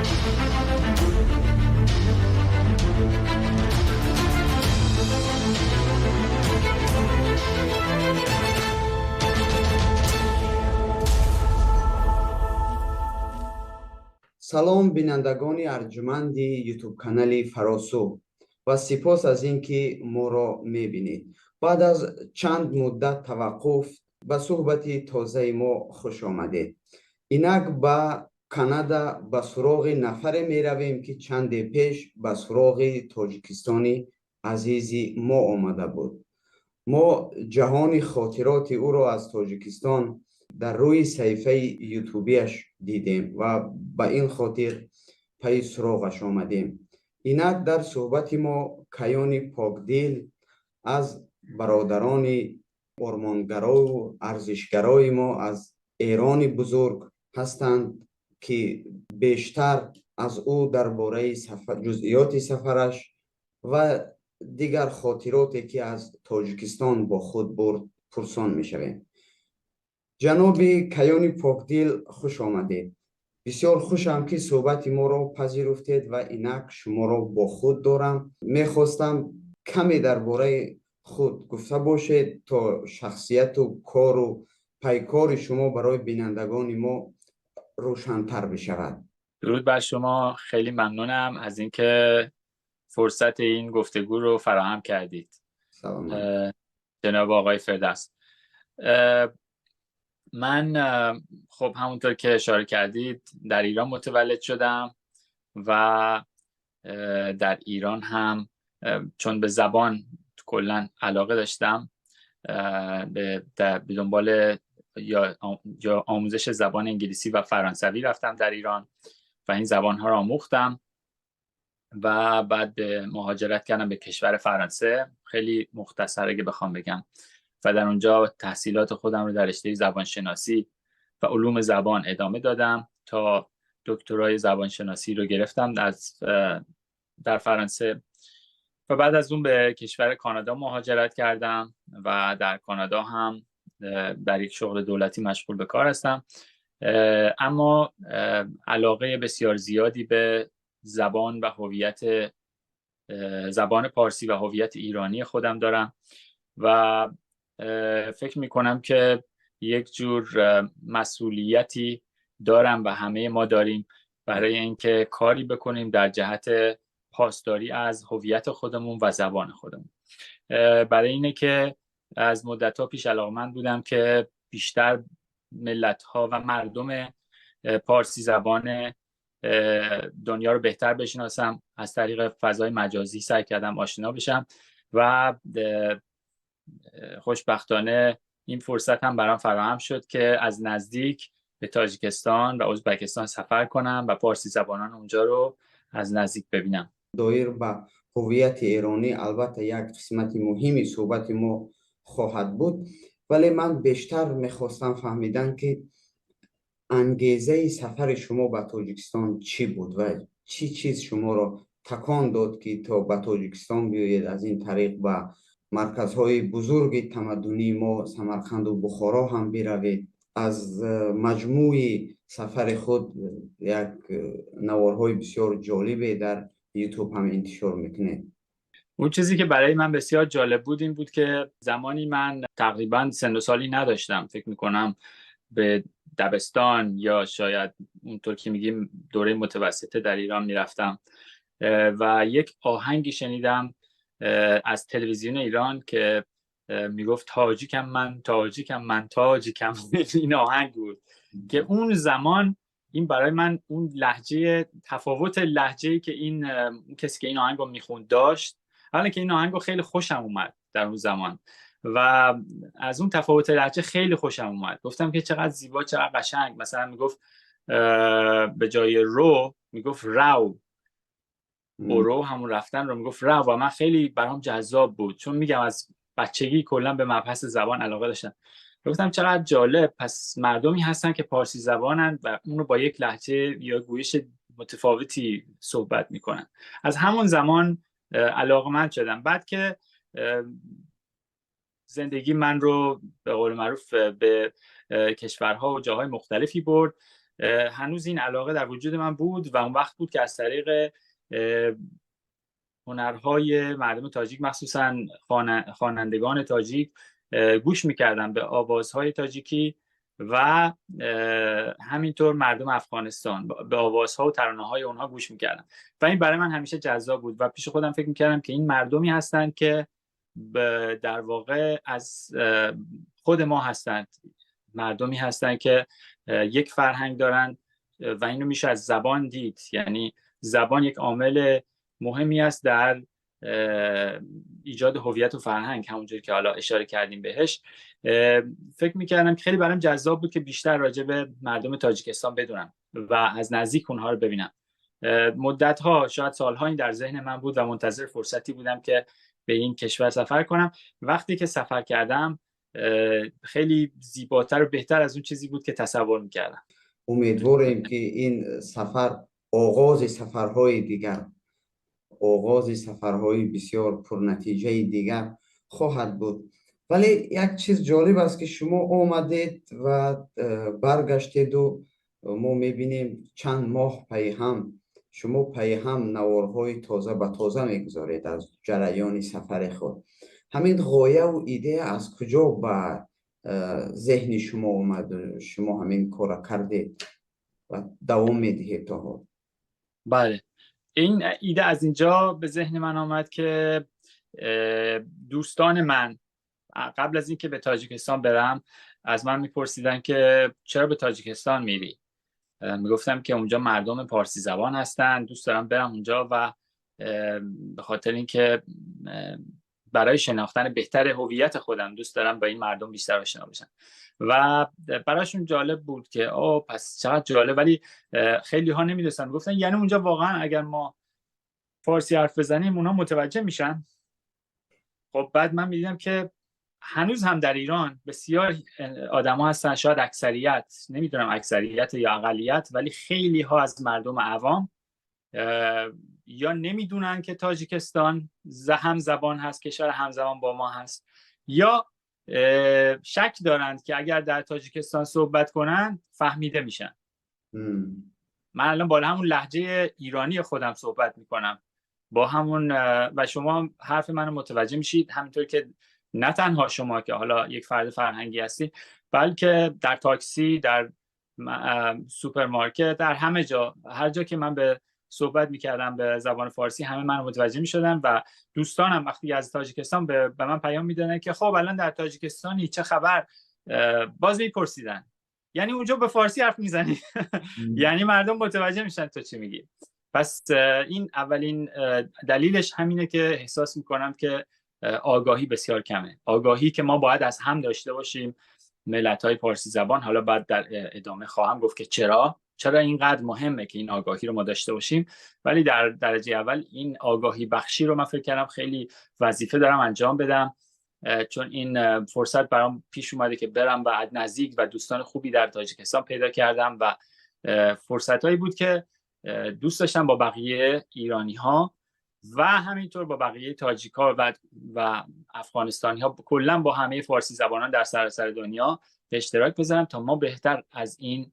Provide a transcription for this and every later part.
салом бинандагони арҷуманди ютуб канали Фаросу ва сипос аз ин ки моро мебинед. баъд аз чанд муддат таваққуф ба суҳбати тозаи мо хуш омадед. инак ба Канада ба суроғи нафаре меравем ки чанде пеш ба суроғи тоҷикистони азизи мо омада буд. мо ҷаҳони хотироти ӯро аз тоҷикистон дар рӯи саҳифаи ютубиаш дидем ва ба ин хотир пайи суроғаш омадем. инак дар суҳбати мо каёни покдил аз бародарони ормонгарою арзишгарои мо аз эрони бузург ҳастанд ки бештар аз ӯ дар бораи ҷузъиёти сафараш ва дигар хотироте ки аз тоҷикистон бо худ бурд пурсон мешавем. ҷаноби каёни покдил хуш омадед. бисёр хушам ки суҳбати моро пазируфтед ва инак шуморо бо худ дорам. мехостам каме дар бораи худ гуфта бошед то шахсияту кору пайкори шумо барои бинандагони мо рӯшантар бишавад. درود بر شما. خیلی ممنونم از اینکه فرصت این گفتگو رو فراهم کردید. سلام جناب آقای فردوس. من خب همونطور که اشاره کردید در ایران متولد شدم و در ایران هم چون به زبان کلا علاقه داشتم به دنبال یا آموزش زبان انگلیسی و فرانسوی رفتم در ایران و این زبان‌ها را آموختم و بعد به مهاجرت کردم به کشور فرانسه. خیلی مختصر اگه بخوام بگم و در اونجا تحصیلات خودم رو در رشته زبانشناسی و علوم زبان ادامه دادم تا دکترای زبانشناسی رو گرفتم در فرانسه و بعد از اون به کشور کانادا مهاجرت کردم و در کانادا هم در یک شغل دولتی مشغول به کار هستم. اما علاقه بسیار زیادی به زبان و هویت زبان پارسی و هویت ایرانی خودم دارم و فکر میکنم که یک جور مسئولیتی دارم و همه ما داریم برای اینکه کاری بکنیم در جهت پاسداری از هویت خودمون و زبان خودمون. برای اینه که از مدت‌ها پیش علاقه‌مند بودم که بیشتر ملت‌ها و مردم پارسی زبان دنیا رو بهتر بشناسم. از طریق فضای مجازی سعی کردم آشنا بشم و خوشبختانه این فرصت هم برام فراهم شد که از نزدیک به تاجیکستان و ازبکستان سفر کنم و پارسی زبانان اونجا رو از نزدیک ببینم. доир ба ҳуввияти эронӣ албатта як қисмати муҳими суҳбати мо хоҳад буд, вале ман бештар мехостам фаҳмидан ки ангезаи сафари шумо ба тоҷикистон чӣ буд ва чӣ чиз шуморо такон дод ки то ба тоҷикистон биёед, аз ин тариқ ба марказҳои бузурги тамаддунии мо Самарқанду Бухоро ҳам биравед. аз маҷмӯи сафари худ як наворҳои бисёр ҷолибе дар یوتیوب هم انتشار میکنه. اون چیزی که برای من بسیار جالب بود این بود که زمانی من تقریبا سن و سالی نداشتم. فکر میکنم به دبستان یا شاید اونطور که میگیم دوره متوسطه در ایران میرفتم و یک آهنگی شنیدم از تلویزیون ایران که میگفت تاجیکم من تاجیکم من تاجیکم. این آهنگ بود که اون زمان این برای من اون لهجه تفاوت لهجه‌ای که این کسی که این آهنگو میخوند داشت، حالا که این آهنگو خیلی خوشم اومد در اون زمان و از اون تفاوت لهجه خیلی خوشم اومد. گفتم که چقدر زیبا، چقدر قشنگ. مثلا میگفت به جای رو میگفت رو، رو همون رفتن رو میگفت رو و من خیلی برام جذاب بود چون میگم از بچگی کلا به مبحث زبان علاقه داشتم. گفتم چقدر جالب، پس مردمی هستن که پارسی زبانن و اونو با یک لهجه یا گویش متفاوتی صحبت میکنن. از همون زمان علاقه‌مند شدم. بعد که زندگی من رو به قول معروف به کشورها و جاهای مختلفی برد، هنوز این علاقه در وجود من بود و اون وقت بود که از طریق هنرهای مردم تاجیک، مخصوصا خوانندگان تاجیک، گوش میکردم به آوازهای تاجیکی و همینطور مردم افغانستان به آوازها و ترانه‌های اونها گوش میکردم و این برای من همیشه جذاب بود و پیش خودم فکر میکردم که این مردمی هستند که در واقع از خود ما هستند، مردمی هستند که یک فرهنگ دارند و اینو میشه از زبان دید. یعنی زبان یک عامل مهمی است در ایجاد هویت و فرهنگ، همونجوری که حالا اشاره کردیم بهش. فکر میکردم که خیلی برام جذاب بود که بیشتر راجع به مردم تاجیکستان بدونم و از نزدیک اونها رو ببینم. مدت‌ها، شاید سال‌ها این در ذهن من بود و منتظر فرصتی بودم که به این کشور سفر کنم. وقتی که سفر کردم خیلی زیباتر و بهتر از اون چیزی بود که تصور میکردم. امیدواریم که این سفر آغاز سفرهای بسیار پرنتیجه دیگر خواهد بود. ولی یک چیز جالب است که شما آمدید و برگشتید و ما میبینیم چند ماه پی هم شما نوارهای تازه به تازه میگذارید از جریان سفر خود. همین غایه و ایده از کجا به ذهن شما آمد؟ شما همین کار کردید و دوام میدهید تا حال؟ بله، این ایده از اینجا به ذهن من آمد که دوستان من قبل از اینکه به تاجیکستان برم از من میپرسیدن که چرا به تاجیکستان میری؟ میگفتم که اونجا مردم پارسی زبان هستن، دوست دارم برم اونجا و به خاطر اینکه برای شناختن بهتر هویت خودم دوست دارم با این مردم بیشتر آشنا بشم و براشون جالب بود که پس چقدر جالب. ولی خیلی ها نمیدونستن، گفتن یعنی اونجا واقعا اگر ما فارسی حرف بزنیم اونا متوجه میشن؟ خب بعد من میدیدم که هنوز هم در ایران بسیار آدم ها هستن، شاید اکثریت، نمیدونم اکثریت یا اقلیت، ولی خیلی ها از مردم عوام یا نمیدونن که تاجیکستان هم زبان هست، کشور همزبان با ما هست، یا شک دارند که اگر در تاجیکستان صحبت کنن فهمیده میشن. من الان با همون لهجه ایرانی خودم صحبت میکنم، با همون و شما حرف منو متوجه میشید، همینطور که نه تنها شما که حالا یک فرد فرهنگی هستی، بلکه در تاکسی، در سوپرمارکت، در همه جا، هر جا که من به صحبت میکردم به زبان فارسی همه منو متوجه میشدن و دوستانم وقتی از تاجیکستان به من پیام میدادن که خب الان در تاجیکستانی چه خبر، باز میپرسیدن یعنی اونجا به فارسی حرف میزنی؟ یعنی مردم متوجه میشن تو چی میگی. پس این اولین دلیلش همینه که احساس میکنم که آگاهی بسیار کمه، آگاهی که ما باید از هم داشته باشیم، ملت‌های پارسی زبان. حالا بعد در ادامه خواهم گفت که چرا اینقدر مهمه که این آگاهی رو ما داشته باشیم، ولی در درجه اول این آگاهی بخشی رو من فکر کردم خیلی وظیفه دارم انجام بدم، چون این فرصت برام پیش اومده که برم و نزدیک و دوستان خوبی در تاجیکستان پیدا کردم و فرصتایی بود که دوست داشتم با بقیه ایرانی‌ها و همینطور با بقیه تاجیک‌ها و افغانستانی‌ها، کلاً با همه فارسی زبانان در سراسر دنیا به اشتراک بذارم تا ما بهتر از این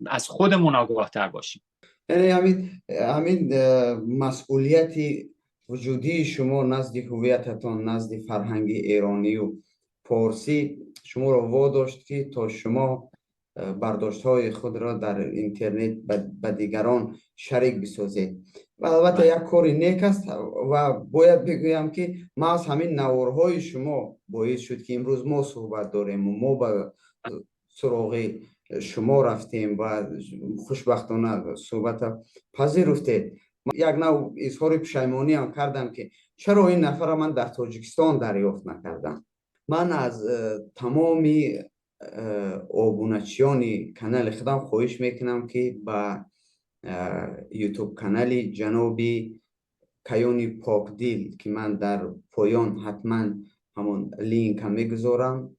از خودمون آگاه‌تر باشیم. یعنی همین مسئولیتی وجودی شما نزد هویتتان، نزد فرهنگ ایرانی و پارسی شما را واداشت که تا شما برداشت‌های خود را در اینترنت به دیگران شریک بسازید و البته یک کاری نیک است و باید بگویم که ما از همین نوارهای شما باعث شد که امروز ما صحبت داریم و ما به سراغ شما رفتیم و خوشبختانه صحبت پذیرفتید. یک نوع اظهار پشیمانی هم کردم که چرا این نفر من در تاجیکستان دریافت نکردم. من از تمامی آبونچیان کانال خودم خواهش میکنم که با یوتیوب کانال جنابی کیانی پاکدیل که من در پایان حتما همون لینک هم میگذارم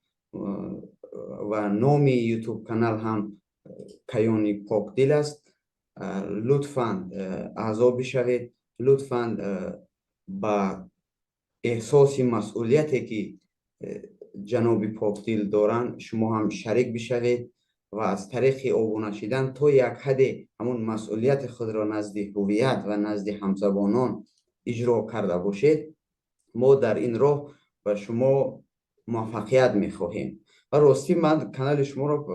و نام یوتیوب کانال هم کیانی پاکدیل است، لطفاً اعضا بشوید، لطفاً با احساس مسئولیتی که جناب پاکدیل دارن شما هم شریک بشوید و از طریق آبونه شدن تا یک حد همون مسئولیت خود را نزد هویت و نزد همزبانان اجرا کرده باشید، ما در این راه و شما موفقیت میخواهیم. و راستی من کانال شما را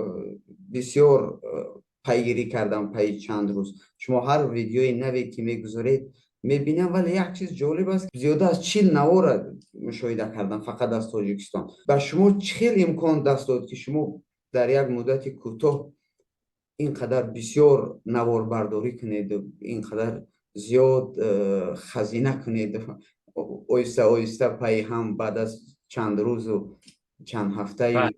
بسیار پیگیری کردم پی چند روز. شما هر ویدیوی نوی که میگذارید میبینم، ولی یک چیز جالب است، زیاده از 40 نوار را مشاهده کردم فقط از تاجیکستان. و شما چه امکان دست داد که شما در یک مدت کوتاه اینقدر بسیار نوار برداری کنید و اینقدر زیاد خزینه کنید، آیسته آیسته پی هم بعد از چند روز و چند هفته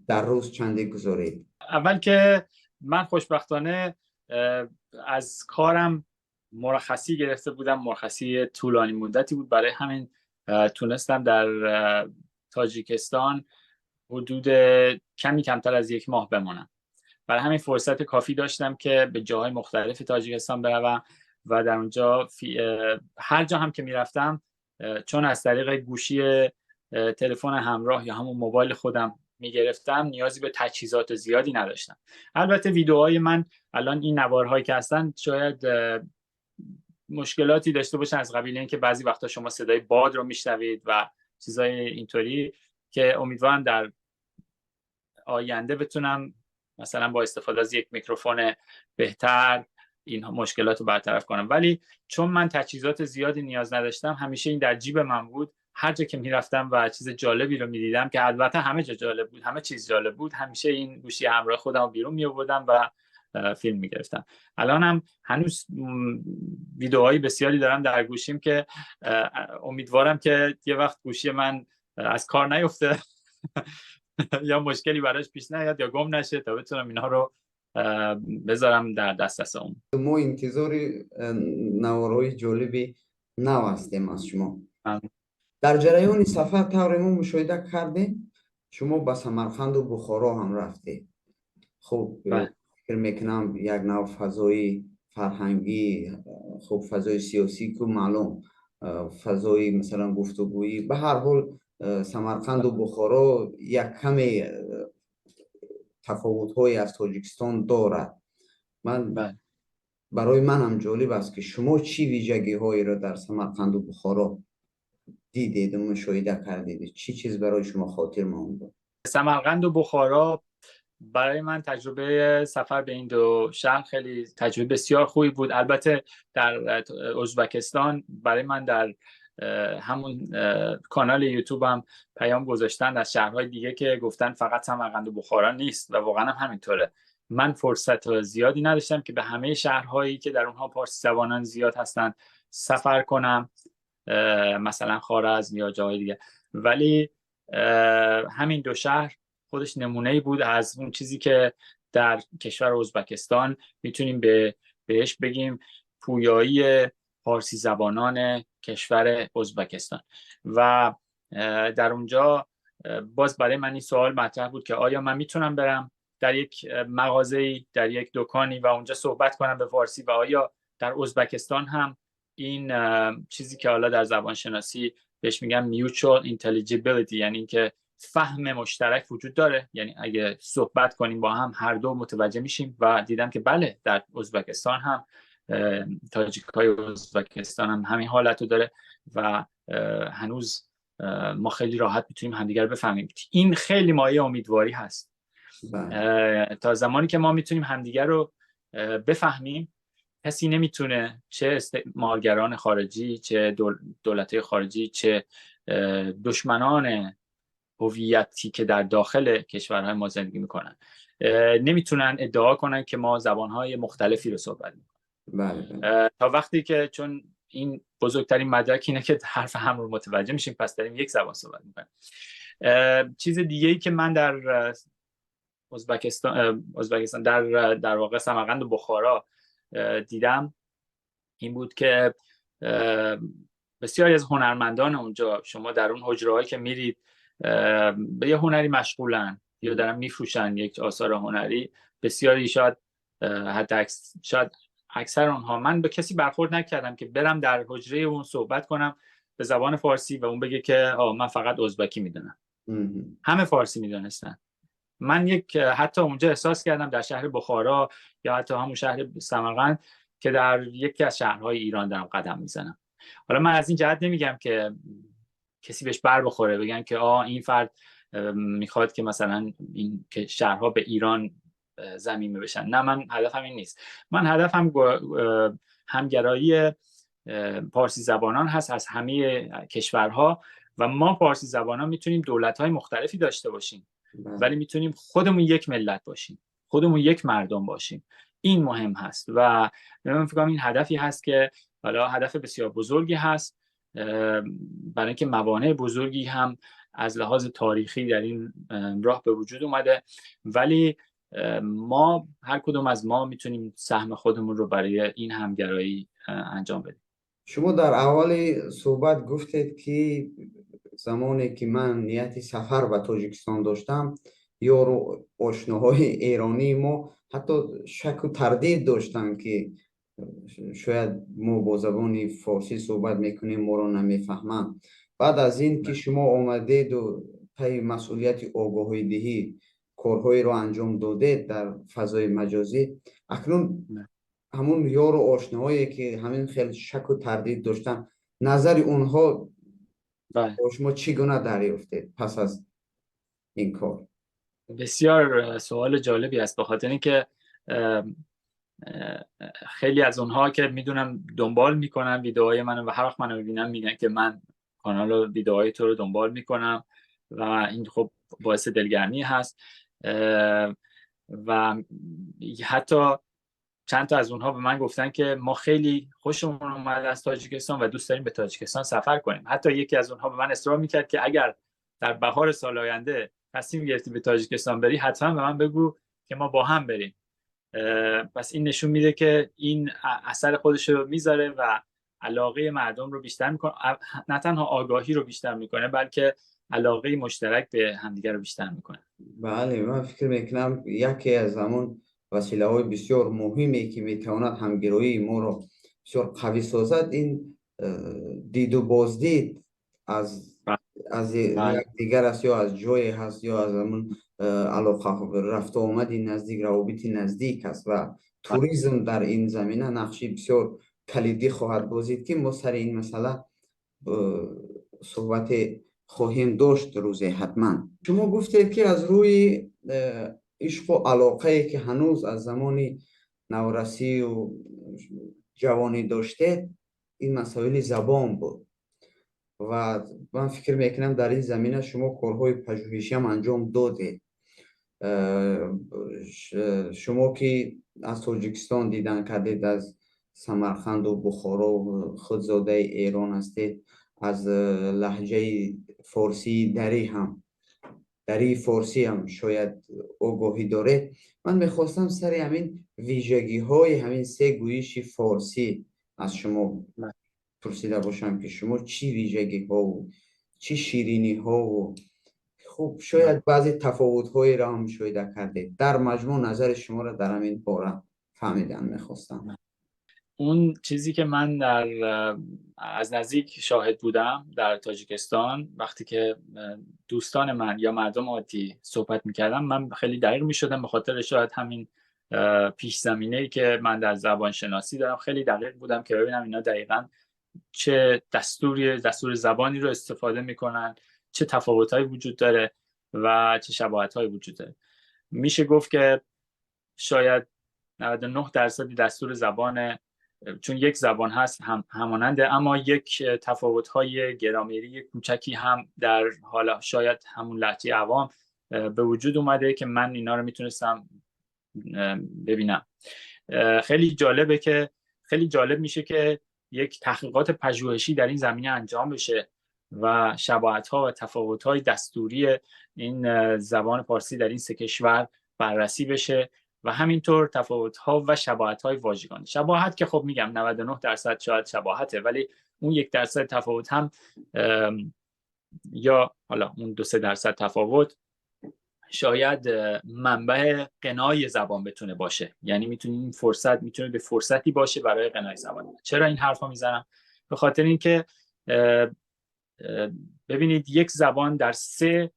در روز چندی گذارید؟ اول که من خوشبختانه از کارم مرخصی گرفته بودم، مرخصی طولانی مدتی بود، برای همین تونستم در تاجیکستان حدود کمی کمتر از 1 ماه بمانم. برای همین فرصت کافی داشتم که به جاهای مختلف تاجیکستان بروم و در اونجا هر جا هم که میرفتم، چون از طریق گوشی تلفن همراه یا همون موبایل خودم میگرفتم، نیازی به تجهیزات زیادی نداشتم. البته ویدیوهای من الان این نوارهایی که هستن شاید مشکلاتی داشته باشن، از قبیل اینکه بعضی وقتا شما صدای باد رو میشنوید و چیزای اینطوری، که امیدوارم در آینده بتونم مثلا با استفاده از یک میکروفون بهتر این مشکلات رو برطرف کنم. ولی چون من تجهیزات زیادی نیاز نداشتم، همیشه این در جیب من بود. هر جا که میرفتم و چیز جالبی رو میدیدم، که البته همه جا جالب بود، همه چیز جالب بود، همیشه این گوشی همراه خودم رو بیرون میآوردم و فیلم میگرفتم. الان هم هنوز ویدیوهای بسیاری دارم در گوشیم که امیدوارم که یه وقت گوشی من از کار نیفته یا مشکلی براش پیش نیاد یا گم نشه، تا بتونم اینا رو بذارم در دسترس اون. ما انتظار نوارهای جالبی نو هستیم از شما. در جریان سفر طور ما مشاهده کردیم شما به سمرقند و بخارا هم رفته. خب فکر میکنم یک نوع فضای فرهنگی، خب فضای سیاسی که معلوم، فضای مثلا گفتگویی، به هر حال سمرقند و بخارا یک کمی تفاوت‌های از تاجیکستان دارد. برای من هم جالب است که شما چی ویژگی‌هایی را در سمرقند و بخارا دیدید و مشاهده کردید؟ چی چیز برای شما خاطر مانده؟ سمرقند و بخارا برای من تجربه سفر به این دو شهر خیلی تجربه بسیار خوبی بود. البته در ازبکستان برای من در همون کانال یوتیوب هم پیام گذاشتن از شهرهای دیگه که گفتن فقط سمرقند و بخارا نیست، و واقعا هم همینطوره. من فرصت زیادی نداشتم که به همه شهرهایی که در اونها پارسی زبانان زیاد هستن سفر کنم، مثلا خوارزم یا جاهای دیگه، ولی همین دو شهر خودش نمونه‌ای بود از اون چیزی که در کشور ازبکستان میتونیم بهش بگیم پویایی پارسی زبانان کشور ازبکستان. و در اونجا باز برای من این سوال مطرح بود که آیا من میتونم برم در یک مغازه‌ای، در یک دکانی و اونجا صحبت کنم به فارسی، و آیا در ازبکستان هم این چیزی که حالا در زبان شناسی بهش میگم mutual intelligibility، یعنی اینکه فهم مشترک وجود داره، یعنی اگه صحبت کنیم با هم هر دو متوجه میشیم. و دیدم که بله، در ازبکستان هم تاجیک‌های ازبکستان هم همین حالت رو داره و هنوز ما خیلی راحت میتونیم همدیگر رو بفهمیم. این خیلی مایه امیدواری هست. تا زمانی که ما میتونیم همدیگر رو بفهمیم، کسی نمیتونه، چه استعمارگران خارجی، چه دولت‌های خارجی، چه دشمنان هویتی که در داخل کشورهای ما زندگی میکنن، نمیتونن ادعا کنن که ما زبانهای مختلفی رو صحبت میکنیم. تا وقتی که، چون این بزرگترین مدرک اینه که حرف هم رو متوجه میشیم، پس داریم یک زبان صحبت میکنیم. چیز دیگه‌ای که من در ازبکستان در واقع سمرقند و بخارا دیدم این بود که بسیاری از هنرمندان اونجا، شما در اون حجره‌هایی که میرید به یه هنری مشغولن یا دارن میفروشن یک آثار هنری، بسیاری شاید اکثر اونها، من به کسی برخورد نکردم که برم در حجره اون صحبت کنم به زبان فارسی و اون بگه که من فقط ازبکی میدونم. همه فارسی میدونستن من حتی اونجا احساس کردم در شهر بخارا یا حتی همون شهر سمرقند که در یکی از شهرهای ایران دارم قدم میزنم. حالا من از این جهت نمیگم که کسی بهش بر بخوره بگن که این فرد میخواد که مثلا این که شهرها به ایران ضمیمه بشن. نه، من هدفم این نیست. من هدفم همگرایی پارسی زبانان هست از همه کشورها و ما پارسی زبانان میتونیم دولت‌های مختلفی داشته باشیم ولی میتونیم خودمون یک ملت باشیم، خودمون یک مردم باشیم. این مهم هست و من فکر کنم این هدفی هست که حالا هدف بسیار بزرگی هست، برای اینکه موانع بزرگی هم از لحاظ تاریخی در این راه به وجود اومده، ولی ما هر کدوم از ما میتونیم سهم خودمون رو برای این همگرایی انجام بدیم. شما در اول صحبت گفتید که زمانی که من نیت سفر به تاجیکستان داشتم یارو آشناهای ایرانی ما حتی شک و تردید داشتن که شاید ما با زبان فارسی صحبت میکنیم ما رو نمیفهمن. بعد از این که شما آمدید و طی مسئولیت آگاهی دهی کارهایی رو انجام دادید در فضای مجازی، اکنون همون یار و آشناهایی که همین خیلی شک و تردید داشتن، نظر اونها با شما چگونه دریافتید پس از این کار؟ بسیار سوال جالبی است، به خاطر اینکه خیلی از اونها که میدونم دنبال میکنن ویدئوهای منو و هر وقت منو میبینن میگن که من کانال و ویدئوهای تو رو دنبال میکنم و این خب باعث دلگرمی هست. و حتی چند تا از اونها به من گفتن که ما خیلی خوشمون اومد از تاجیکستان و دوست داریم به تاجیکستان سفر کنیم. حتی یکی از اونها به من اصرار میکرد که اگر در بهار سال آینده تصمیم گرفتی به تاجیکستان بری حتما به من بگو که ما با هم بریم. پس این نشون میده که این اثر خودش رو میذاره و علاقه مردم رو بیشتر میکنه، نه تنها آگاهی رو بیشتر میکنه بلکه علاقه مشترک به همدیگر رو بیشتر میکنه. بله، من فکر میکنم یکی از همون وسیله های بسیار مهمی که میتواند همگرایی ما رو بسیار قوی سازد این دید و بازدید از یک دیگر است، یا از جای هست یا از همون علاقه رفت و آمد نزدیک، روابط نزدیک است و توریسم در این زمینه نقشی بسیار کلیدی خواهد بازید که ما سر این مسئله صحبت خواهیم داشت روزی حتما. شما گفتید که از روی عشق و علاقه که هنوز از زمان نورسی و جوانی داشتید این مسائل زبان بود و من فکر میکنم در این زمینه شما کارهای پژوهشی هم انجام دادید. شما که از تاجیکستان دیدن کردید، از سمرقند و بخارا و خود زاده ایران هستید، از لهجه فارسی دری فارسی هم شاید آگاهی داره. من میخواستم سر همین ویژگی های همین سه گویش فارسی از شما پرسیده باشم که شما چی ویژگی ها و چی شیرینی ها و خب شاید بعضی تفاوت هایی را هم مشاهده کردید. در مجموع نظر شما را در همین باره فهمیدن میخواستم. اون چیزی که من از نزدیک شاهد بودم در تاجیکستان، وقتی که دوستان من یا مردم عادی صحبت میکردم من خیلی دقیق میشدم، به خاطر شاید همین پیش زمینه‌ای که من در زبان شناسی دارم خیلی دقیق بودم که ببینم اینا دقیقاً چه دستور زبانی رو استفاده میکنن، چه تفاوت‌هایی وجود داره و چه شباهت‌هایی وجود داره. میشه گفت که شاید 99% دستور زبان، چون یک زبان هست هماننده، اما یک تفاوت‌های گرامری کوچکی هم در حالا شاید همون لهجه عوام به وجود اومده که من اینا رو میتونستم ببینم. خیلی جالب میشه که یک تحقیقات پژوهشی در این زمینه انجام بشه و شباهت‌ها و تفاوت‌های دستوری این زبان فارسی در این سه کشور بررسی بشه و همینطور تفاوت‌ها و شباهت‌های واژگانی. شباهت که خب میگم 99% شاید شباهته، ولی اون 1% تفاوت هم یا حالا اون 2-3% تفاوت شاید منبع غنای زبان بتونه باشه. یعنی میتونه به فرصتی باشه برای غنای زبان. چرا این حرفا میزنم؟ به خاطر اینکه ببینید یک زبان در 3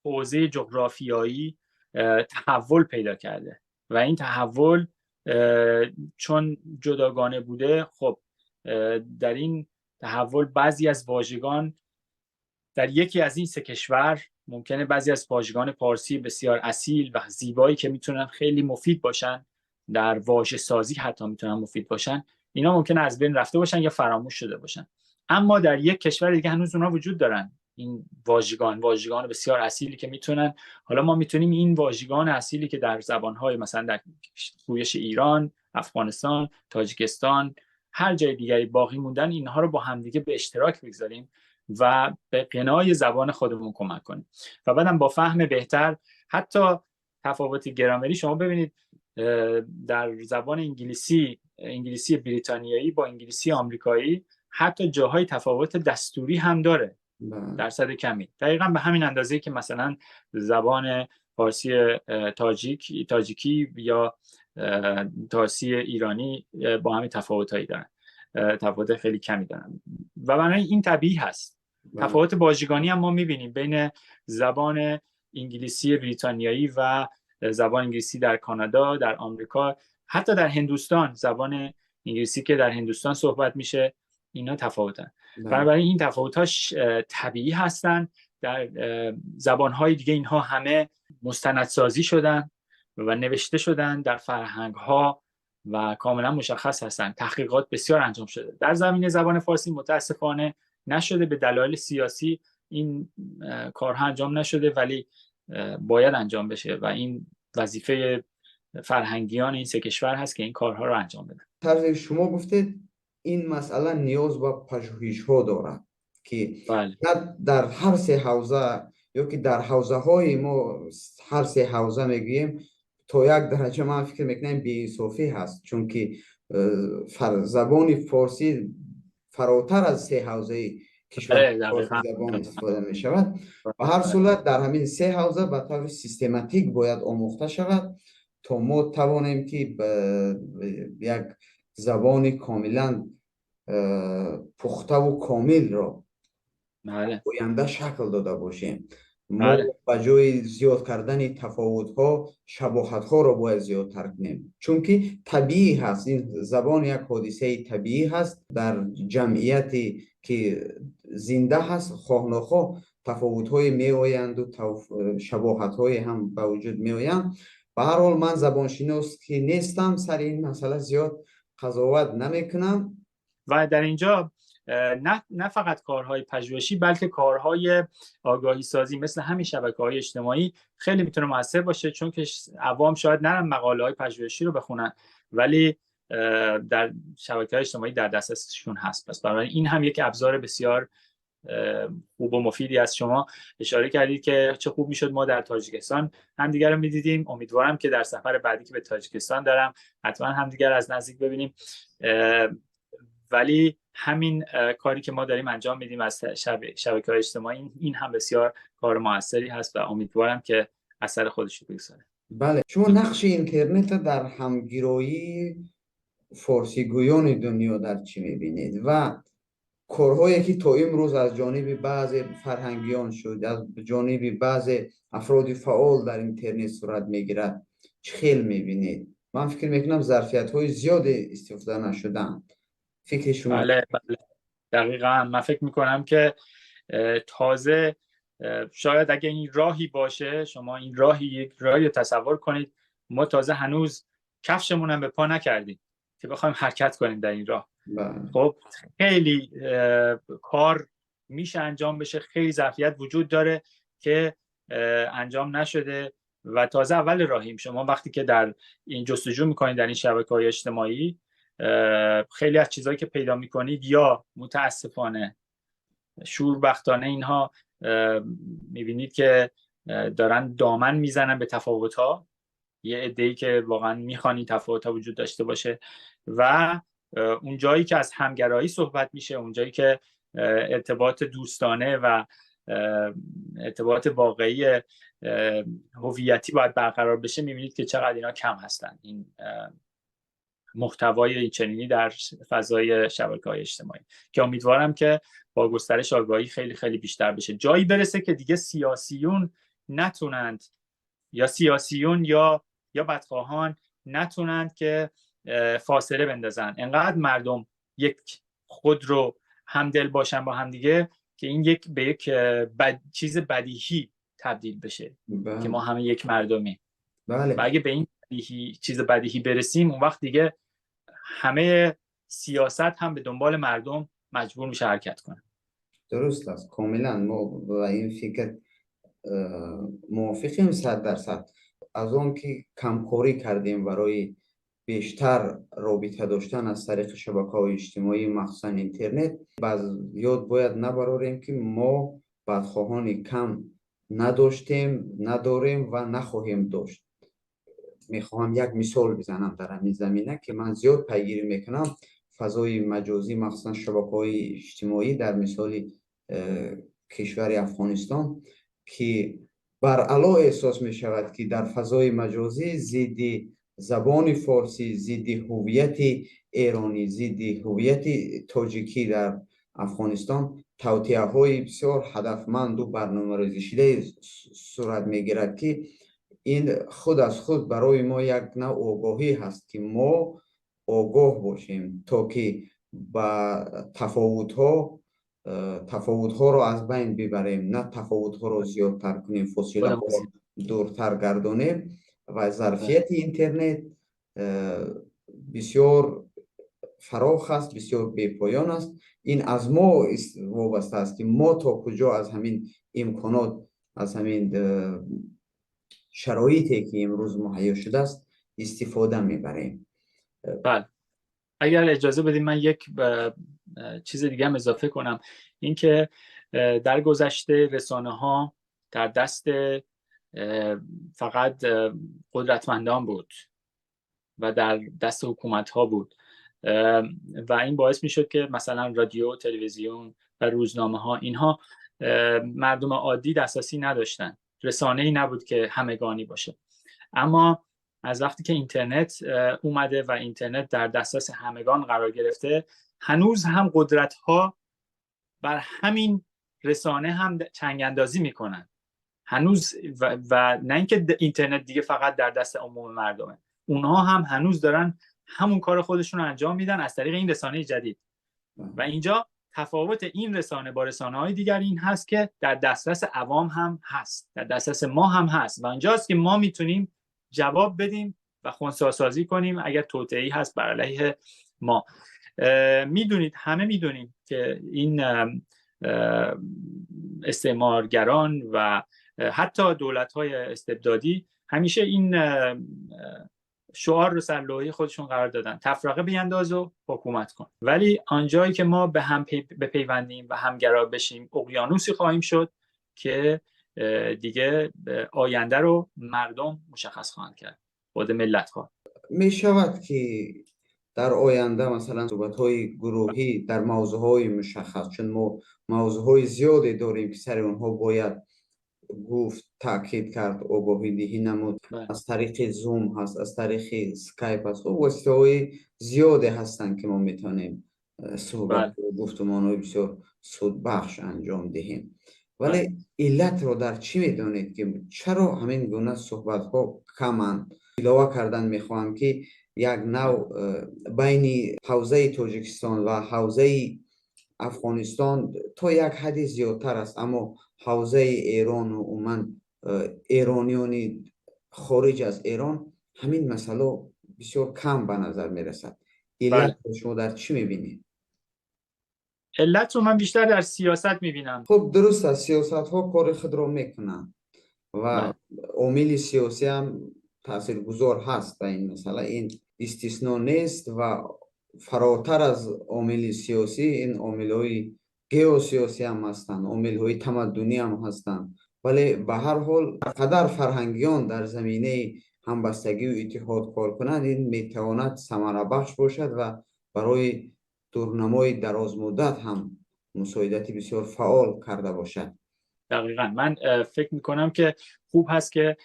حوزه جغرافیایی تحول پیدا کرده و این تحول چون جداگانه بوده، خب در این تحول بعضی از واژگان در یکی از این سه کشور ممکنه بعضی از واژگان پارسی بسیار اصیل و زیبایی که میتونن خیلی مفید باشن، در واژه سازی حتی میتونن مفید باشن، اینا ممکنه از بین رفته باشن یا فراموش شده باشن. اما در یک کشور دیگه هنوز اونها وجود دارن، این واژگان بسیار اصیلی که میتونن، حالا ما میتونیم این واژگان اصیلی که در زبانهای مثلا در گویش ایران، افغانستان، تاجیکستان، هر جای دیگری باقی موندن، اینها رو با همدیگه به اشتراک بگذاریم و به غنای زبان خودمون کمک کنیم و بعدم با فهم بهتر حتی تفاوت گرامری. شما ببینید در زبان انگلیسی بریتانیایی با انگلیسی آمریکایی حتی جاهای تفاوت دستوری هم داره، درصد کمی، دقیقاً به همین اندازه که مثلا زبان فارسی تاجیکی یا فارسی ایرانی با همین تفاوتایی دارن، تفاوت خیلی کمی دارن و برای این طبیعی هست. تفاوت واژگانی هم ما می‌بینیم بین زبان انگلیسی بریتانیایی و زبان انگلیسی در کانادا، در آمریکا، حتی در هندوستان، زبان انگلیسی که در هندوستان صحبت میشه، اینا تفاوتن. بنابراین این تفاوت‌هاش طبیعی هستن. در زبان‌های دیگه اینها همه مستندسازی شدن و نوشته شدن در فرهنگ‌ها و کاملا مشخص هستن. تحقیقات بسیار انجام شده. در زمینه زبان فارسی متاسفانه نشده، به دلایل سیاسی این کارها انجام نشده، ولی باید انجام بشه و این وظیفه فرهنگیان این سه کشور هست که این کارها رو انجام بدن. طرز شما گفتید این مسئله نیاز به پژوهش‌ها دارد که در هر سه حوزه یا که در حوزه های ما هر سه حوزه میگیم تا یک درجه من فکر میکنم بی‌انصافی هست، چون که زبان فارسی فراتر از سه حوزه کشور زبان استفاده می شود و هر صورت در همین سه حوزه به طور سیستماتیک باید آموخته شود تا ما توانیم که یک زبان کاملا پخته و کامل را آینده شکل داده باشیم. ما به جای زیاد کردن تفاوت‌ها شباهت‌ها را باید زیادتر کنیم، چون که طبیعی هست، این زبان یک حادثه طبیعی هست در جمعیتی که زنده هست، خواه نخواه تفاوت‌های می‌آیند و شباهت‌های هم به وجود می‌آیند. به هر حال من زبانشناس که نیستم، سر این مسئله زیاد قضاوت نمی‌کنم و در اینجا نه فقط کارهای پژوهشی بلکه کارهای آگاهی سازی مثل همین شبکه‌های اجتماعی خیلی میتونه موثر باشه، چون که عوام شاید نرن مقاله‌های پژوهشی رو بخونن ولی در شبکه‌های اجتماعی در دسترسشون هست. پس برای این هم یک ابزار بسیار خوب و مفیدی است. شما اشاره کردید که چه خوب میشد ما در تاجیکستان همدیگر رو میدیدیم. امیدوارم که در سفر بعدی که به تاجیکستان دارم حتما همدیگر از نزدیک ببینیم. ولی همین کاری که ما داریم انجام میدیم از شبکه‌های اجتماعی، این هم بسیار کار موثری هست و امیدوارم که اثر خودش رو بگذاره. بله، شما نقش اینترنت در همگرایی فارسی گویان دنیا در چی میبینید و کارهایی که تا امروز از جانب بعضی فرهنگیان شد، از جانب بعضی افراد فعال در اینترنت صورت میگیرد، چه خیلی میبینید؟ من فکر میکنم ظرفیت‌های زیاد استفاده نشدن. فکر شما؟ بله دقیقاً. من فکر میکنم که تازه شاید اگه این راهی باشه، شما این یک راهی تصور کنید، ما تازه هنوز کفشمون هم به پا نکردیم که بخوایم حرکت کنیم در این راه. خب خیلی کار میشه انجام بشه، خیلی ظرفیت وجود داره که انجام نشده و تازه اول راهیم. شما وقتی که در این جستجو میکنید در این شبکه‌های اجتماعی، خیلی از چیزایی که پیدا میکنید یا متاسفانه شوربختانه اینها میبینید که دارن دامن میزنن به تفاوت‌ها، یه عده‌ای که واقعا میخوان این تفاوت‌ها وجود داشته باشه و اون جایی که از همگرایی صحبت میشه، اون جایی که ارتباط دوستانه و ارتباط واقعی هویتی باید برقرار بشه، میبینید که چقدر اینا کم هستن. این محتوای چنینی در فضای شبکه‌های اجتماعی که امیدوارم که با گسترش آگاهی خیلی خیلی بیشتر بشه، جایی برسه که دیگه سیاسیون نتونند یا سیاسیون یا بدخواهان نتونند که فاصله بندازن. انقدر مردم یک خود رو همدل باشن با همدیگه که این به یک چیز بدیهی تبدیل بشه که ما همه یک مردمیم. بله. و اگه به این چیز بدیهی برسیم، اون وقت دیگه همه سیاست هم به دنبال مردم مجبور میشه حرکت کنه. درست است، کاملا ما با این فکر موافقیم 100%. از اون که کمکاری کردیم برای بیشتر رابطه داشتن از طریق شبکه‌های اجتماعی مخصوصا اینترنت، باز یاد باید نبراریم که ما بدخواهان کم نداشتیم، نداریم و نخواهیم داشت. میخوام یک مثال بزنم در همین زمینه که من زیاد پیگیری میکنم. فضای مجازی مخصوصا شبکه‌های اجتماعی در مثال کشور افغانستان که برعلا احساس می شود که در فضای مجازی ضد زبان فارسی، ضد هویت ایرانی، ضد هویت تاجیکی در افغانستان توطئه های بسیار هدفمند و برنامه‌ریزی شده صورت میگیرد که این خود از خود برای ما یک نوع آگاهی هست که ما آگاه باشیم تا که با تفاوت ها رو از بین ببریم، نه تفاوت ها رو زیادتر کنیم، فاصله ها رو دورتر گردانیم. و ظرفیت اینترنت بسیار فراخ است، بسیار بی‌پایان است. این از ما وابسته است که ما تا کجا از همین امکانات، از همین شرایطی که امروز مهیا شده است استفاده میبریم. بله، اگر اجازه بدید من یک چیز دیگه هم اضافه کنم. این که در گذشته رسانه ها در دست فقط قدرتمندان بود و در دست حکومت ها بود و این باعث می شد که مثلا رادیو، تلویزیون و روزنامه ها اینها مردم عادی دسترسی نداشتن. رسانه‌ای نبود که همگانی باشه. اما از وقتی که اینترنت اومده و اینترنت در دسترس همگان قرار گرفته، هنوز هم قدرت ها بر همین رسانه هم چنگ اندازی میکنن هنوز و نه اینکه اینترنت دیگه فقط در دست عموم مردمه، اونها هم هنوز دارن همون کار خودشون رو انجام میدن از طریق این رسانه جدید. و اینجا تفاوت این رسانه با رسانه‌های دیگر این هست که در دسترس عوام هم هست، در دسترس ما هم هست و اینجاست که ما میتونیم جواب بدیم و خنثی‌سازی کنیم اگر توطئه‌ای هست بر علیه ما. میدونید، همه میدونیم که این استعمارگران و حتی دولت‌های استبدادی همیشه این شعار رو سر لوحه خودشون قرار دادن: تفرقه بینداز و حکومت کن. ولی آنجایی که ما به هم بپیوندیم و همگرا بشیم، اقیانوسی خواهیم شد که دیگه آینده رو مردم مشخص خواهند کرد، خود ملت ها. می شود که در آینده مثلا صحبت‌های گروهی در موضوعهای مشخص، چون ما موضوعهای زیادی داریم که سر اونها باید گفت، تاکید کرد، آگاهی دهی نمود. از طریق زوم هست، از طریق اسکایپ هست، و وسیله‌های زیاده هستند که ما میتونیم صحبت و گفتمان‌های بسیار سودبخش انجام دهیم. ولی علت رو در چی میدونید که چرا همین گونه صحبت‌ها کمند؟ علاوه کردن میخوام که یک نوع بین حوزه تاجیکستان و حوزه افغانستان تا یک حدی زیادتر است، اما حوزه ایران و عموما ایرانیان خارج از ایران همین مسئله بسیار کم به نظر میرسد. علت شما در چی میبینید؟ علت رو من بیشتر در سیاست میبینم. خب درست است، سیاست ها کار خود را میکنن و عامل سیاسی هم تاثیرگذار هست به این مسئله. این استثنا نیست و فراتر از عامل سیاسی این عامل‌های گئوسیاسی هم هستند، عامل‌های تمدنی هم هستند. ولی به هر حال قدر فرهنگیان در زمینه همبستگی و اتحاد کار کنند، این میتواند ثمره بخش باشد و برای دورنمای دراز مدت هم مساعدت بسیار فعال کرده باشد. دقیقاً من فکر میکنم که خوب هست که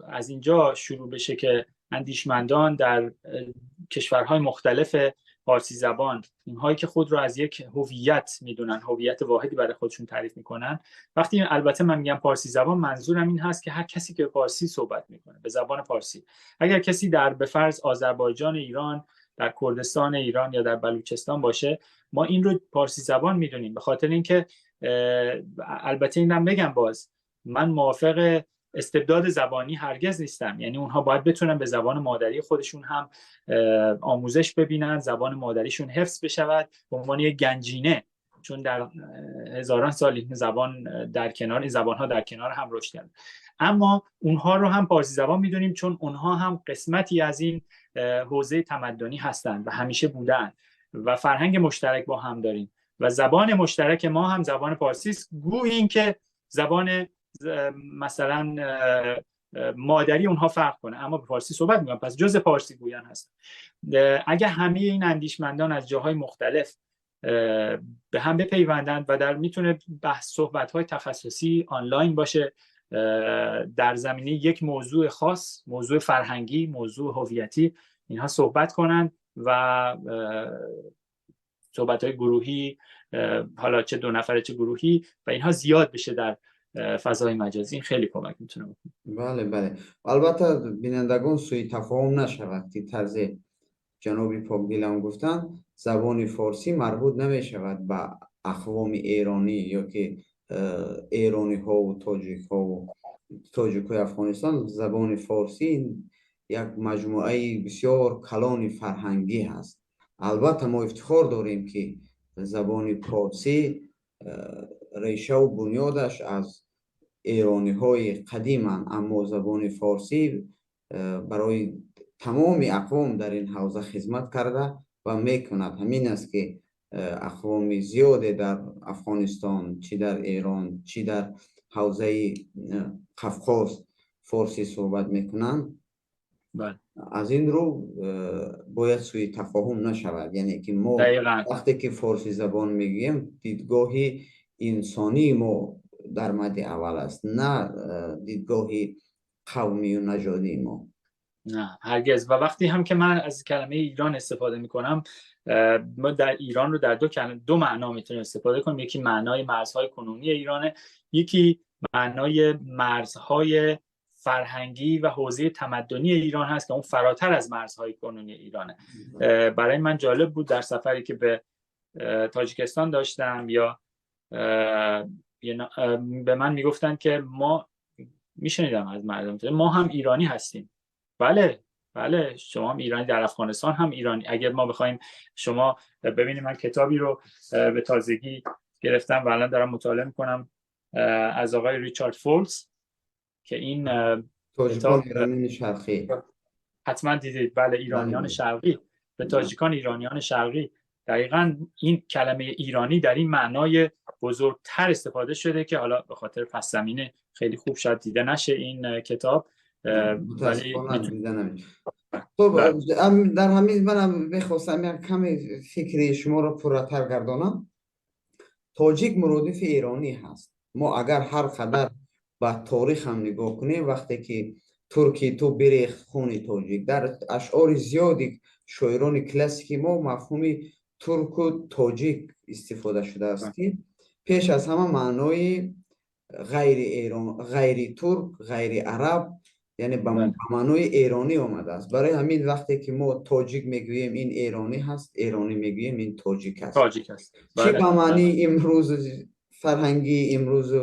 از اینجا شروع بشه که اندیشمندان در کشورهای مختلف پارسی زبان، اینهایی که خود رو از یک هویت میدونن، هویت واحدی برای خودشون تعریف میکنن، وقتی البته من میگم پارسی زبان منظورم این هست که هر کسی که پارسی صحبت میکنه به زبان پارسی، اگر کسی در به فرض آذربایجان ایران، در کردستان ایران یا در بلوچستان باشه، ما این رو پارسی زبان میدونیم. به خاطر اینکه البته اینم بگم، باز من موافق استبداد زبانی هرگز نیستم، یعنی اونها باید بتونن به زبان مادری خودشون هم آموزش ببینن، زبان مادریشون حفظ بشود به عنوان یک گنجینه، چون در هزاران سال این زبان در کنار، این زبان‌ها در کنار هم رشد کردن. اما اونها رو هم پارسی زبان میدونیم چون اونها هم قسمتی از این حوزه تمدنی هستند و همیشه بودن و فرهنگ مشترک با هم داریم و زبان مشترک ما هم زبان پارسی است، گویی این که زبان مثلا مادری اونها فرق کنه اما به فارسی صحبت میکنن، پس جز پارسی گویان هست. اگر همه این اندیشمندان از جاهای مختلف به هم بپیوندند و در میتونه بحث صحبت‌های تخصصی آنلاین باشه در زمینه یک موضوع خاص، موضوع فرهنگی، موضوع هویتی، اینها صحبت کنند و صحبت‌های گروهی، حالا چه 2 نفره چه گروهی، و اینها زیاد بشه در فضای مجازی، این خیلی کمک میتونه بکنه. بله بله. البته بینندگان سوء تفاهم نشود که طرز جناب پاکدل هم گفتن زبان فارسی مربوط نمی شود به اقوام ایرانی یا که ایرانی ها و تاجیک ها و تاجیک افغانستان. زبان فارسی یک مجموعه بسیار کلان فرهنگی هست. البته ما افتخار داریم که زبان فارسی ریشه و بنیادش از ایرانی های قدیمن، اما زبان فارسی برای تمام اقوام در این حوزه خدمت کرده و میکند. همین است که اقوام زیاده در افغانستان، چی در ایران، چی در حوزه قفقاز فارسی صحبت میکنند. از این رو باید سوء تفاهم نشود، یعنی که ما وقتی که فارسی زبان میگیم دیدگاهی انسانی ما در مد اول است، نه دیدگاهی قومی و نژادی ما. نه هرگز. و وقتی هم که من از کلمه ایران استفاده میکنم، ما در ایران رو در دو معنا میتونیم استفاده کنیم. یکی معنای مرزهای کنونی ایرانه، یکی معنای مرزهای فرهنگی و حوزه تمدنی ایران هست که اون فراتر از مرزهای کنونی ایرانه. برای من جالب بود در سفری که به تاجیکستان داشتم یا به من میگفتن که ما، میشنیدم از مردم، ما هم ایرانی هستیم. بله شما هم ایرانی، در افغانستان هم ایرانی. اگر ما بخوایم، شما ببینید من کتابی رو به تازگی گرفتم و الان دارم مطالعه میکنم از آقای ریچارد فولز که این تاجیکان ایرانیان شرقی حتما دیدید. بله، ایرانیان شرقی، به تاجیکان ایرانیان شرقی. دقیقاً این کلمه ایرانی در این معنای بزرگتر استفاده شده که حالا به خاطر پس زمینه خیلی خوب شاید دیده نشه این کتاب، ولی خب در همین منم میخواستم یک کمی فکری شما رو پرتر گردانم. تاجیک مرادف ایرانی هست. ما اگر هر قدر به تاریخ هم نگاه کنیم، وقتی که ترکی تو بریخت خون تاجیک، در اشعار زیادی شاعران کلاسیکی ما مفهومی ترک و تاجیک استفاده شده است که پیش از همه معنای غیر ایران، غیر ترک، غیر عرب، یعنی به معنای ایرانی آمده است. برای همین وقتی که ما تاجیک میگوییم این ایرانی هست، ایرانی میگوییم این تاجیک است. چی به معنی امروز فرهنگی امروز،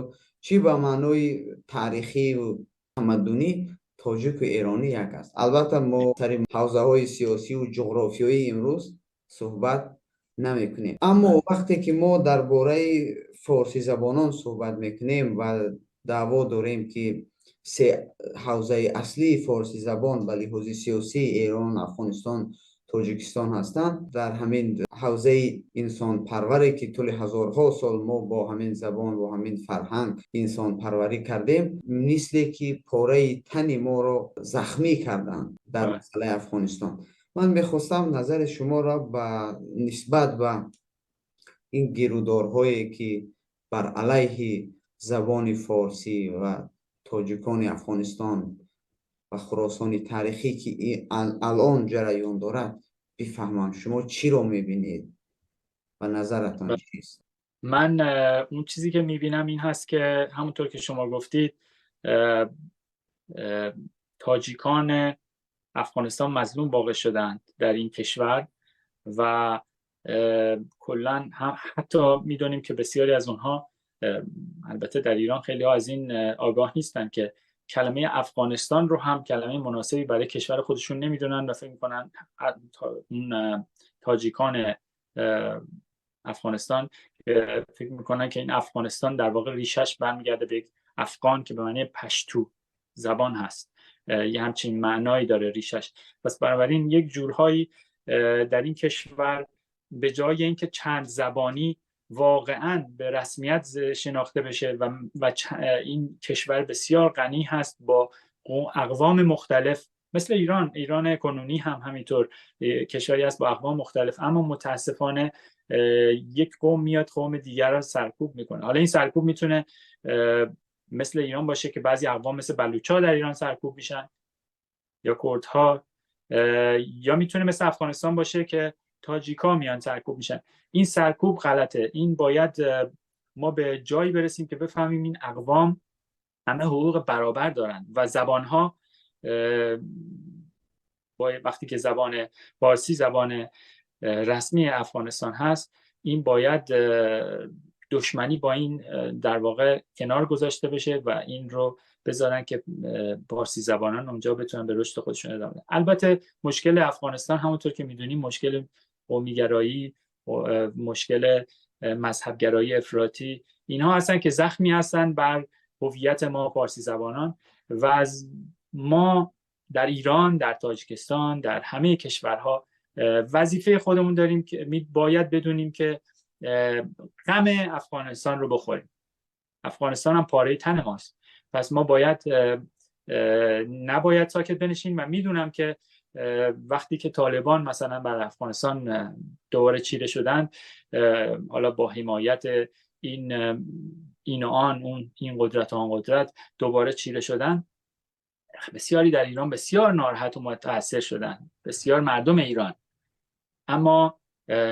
چی به معنای تاریخی و تمدنی، تاجیک و ایرانی یک است. البته ما در حوزه های سیاسی و جغرافیایی امروز صحبت نمی کنیم، اما وقتی که ما درباره فارسی زبانان صحبت میکنیم و دعوا داریم که 3 حوزه اصلی فارسی زبان به لحاظ سیاسی ایران، افغانستان، تاجیکستان هستند، در همین حوزه انسان پروری که طول هزارها سال ما با همین زبان و همین فرهنگ انسان پروری کردیم، مثل که پاره تن ما رو زخمی کردن در مسئله افغانستان. من میخواستم نظر شما را به نسبت به این گیرودارهایی که بر علیه زبان فارسی و تاجیکان افغانستان و خراسان تاریخی که الان جریان دارد بفهمم شما چی رو میبینید و نظرتان چیست؟ من اون چیزی که میبینم این هست که همونطور که شما گفتید تاجیکان افغانستان مظلوم واقع شدند در این کشور و کلا حتی میدونیم که بسیاری از اونها، البته در ایران خیلی ها از این آگاه نیستن که کلمه افغانستان رو هم کلمه مناسبی برای کشور خودشون نمیدونن و فکر میکنن اون تاجیکان افغانستان فکر میکنن که این افغانستان در واقع ریشش برمیگرده به یک افغان که به معنی پشتو زبان هست، یه همچین معنایی داره ریشش. پس بنابراین یک جورهایی در این کشور به جای اینکه چند زبانی واقعا به رسمیت شناخته بشه و این کشور بسیار غنی هست با اقوام مختلف، مثل ایران کنونی هم همینطور کشوری است با اقوام مختلف، اما متاسفانه یک قوم میاد قوم دیگر رو سرکوب میکنه. حالا این سرکوب میتونه مثل ایران باشه که بعضی اقوام مثل بلوچ‌ها در ایران سرکوب میشن یا کردها، یا میتونه مثل افغانستان باشه که تاجیکا میان سرکوب میشن. این سرکوب غلطه. این باید ما به جایی برسیم که بفهمیم این اقوام همه حقوق برابر دارن و زبانها، وقتی که زبان فارسی زبان رسمی افغانستان هست، این باید دشمنی با این در واقع کنار گذاشته بشه و این رو بذارن که فارسی زبانان اونجا بتونن به رشد خودشون ادامه بدن. البته مشکل افغانستان همونطور که میدونیم مشکل قومی‌گرایی، مشکل مذهب‌گرایی افراطی، اینها هستن که زخمی هستن بر هویت ما فارسی زبانان و از ما در ایران، در تاجیکستان، در همه کشورها وظیفه خودمون داریم که باید بدونیم که غم افغانستان رو بخوریم. افغانستان هم پاره تن ماست، پس ما نباید ساکت بنشینیم. و میدونم که وقتی که طالبان مثلا بر افغانستان دوباره چیره شدن، حالا با حمایت این و آن، این قدرت و آن قدرت دوباره چیره شدن، بسیاری در ایران بسیار ناراحت و متاثر شدن، بسیار مردم ایران. اما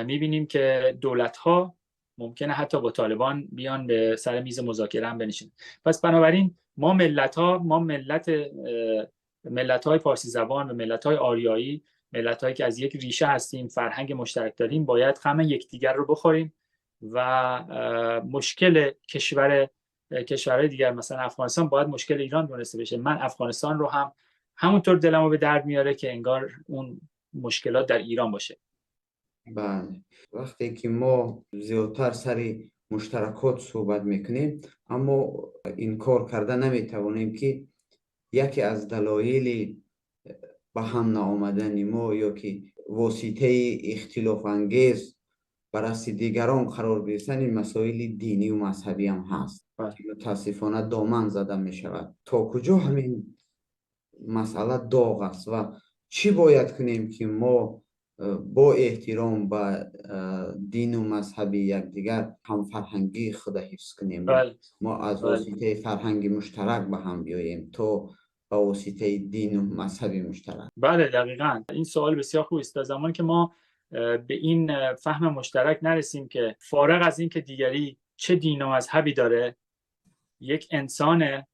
میبینیم که دولت‌ها ممکنه حتی با طالبان بیان به سر میز مذاکره هم بنشینن. پس بنابراین ما ملت‌های فارسی زبان و ملت‌های آریایی، ملت‌هایی که از یک ریشه هستیم، فرهنگ مشترک داریم، باید غم یکدیگر رو بخوریم و مشکل کشورهای دیگر مثلا افغانستان باید مشکل ایران دونسته بشه. من افغانستان رو همونطور دلمو به درد میاره که انگار اون مشکلات در ایران باشه. بله، وقتی که ما زیادتر سر مشترکات صحبت میکنیم، اما این کار کرده نمیتوانیم که یکی از دلایل به هم نآمدن ما یا که واسطه اختلاف انگیز برای دیگران قرار گرفتن این مسائل دینی و مذهبی هم هست که متاسفانه دامن زده می شود. تا کجا همین مسئله داغ است و چی باید کنیم که ما با احترام به دین و مذهب یکدیگر هم فرهنگی خود حفظ کنیم؟ ما از واسطه فرهنگی مشترک به هم بیاییم تا به واسطه دین و مذهبی مشترک. بله دقیقاً این سوال بسیار خوبی است. زمانی که ما به این فهم مشترک نرسیم که فارغ از این که دیگری چه دین و مذهبی داره، یک انسانه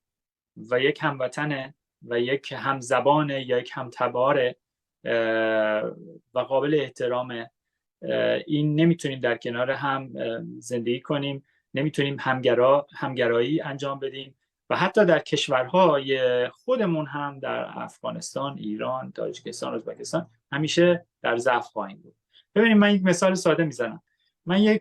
و یک هموطنه و یک همزبانه یا یک همتباره و قابل احترامه، این نمیتونیم در کنار هم زندگی کنیم، نمیتونیم همگرایی انجام بدیم و حتی در کشورهای خودمون هم در افغانستان، ایران، تاجیکستان، ازبکستان همیشه در ضعف خواهیم بود. ببینید من یک مثال ساده میزنم. من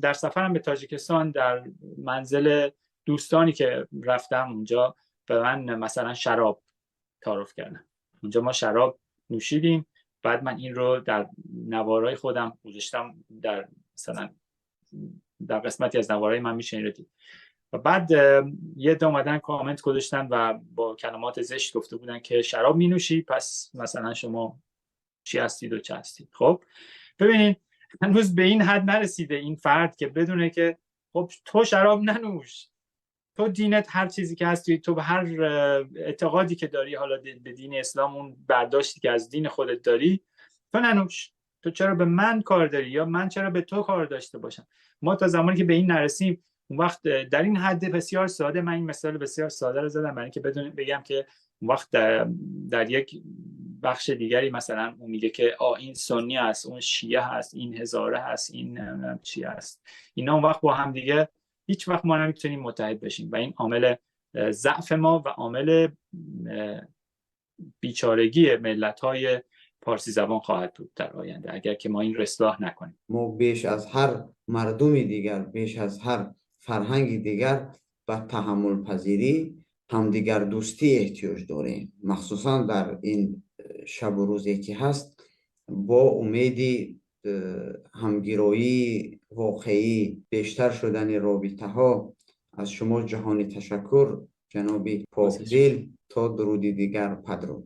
در سفرم به تاجیکستان در منزل دوستانی که رفتم اونجا به من مثلا شراب تعارف کردن. اونجا ما شراب نوشیدیم، بعد من این رو در نوارای خودم گذاشتم، در مثلا در قسمتی از نوارای من میشنیدید و بعد یه عده اومدن کامنت گذاشتن و با کلمات زشت گفته بودن که شراب می نوشی، پس مثلا شما چی هستید و چه هستید. خب ببینید هنوز به این حد نرسیده این فرد که بدونه که خب تو شراب ننوش، تو دینت هر چیزی که هستی، تو به هر اعتقادی که داری، حالا به دین اسلام اون برداشتی که از دین خودت داری، تو ننوش. تو چرا به من کار داری یا من چرا به تو کار داشته باشم. ما تا زمانی که به این نرسیم اون وقت در این حد بسیار ساده، من این مثال بسیار ساده رو زدم برای اینکه بگم که اون وقت در یک بخش دیگری مثلا اون میگه که این سنی است، اون شیعه هست، این هزاره هست، این چی هست، اینا اون وقت با هم دیگه هیچ وقت ما نمیتونیم متحد بشیم و این عامل ضعف ما و عامل بیچارگی ملت‌های پارسی زبان خواهد بود در آینده اگر که ما این اصلاح نکنیم. ما بیش از هر مردم دیگر، بیش از هر فرهنگ دیگر به تحمل پذیری، همدیگر دوستی احتیاج داریم، مخصوصا در این شب و روزی که هست. با امیدی همگرایی واقعی، بیشتر شدن رابطه ها، از شما جهانی تشکر جناب پاکدل. تا درودی دیگر، پدرو.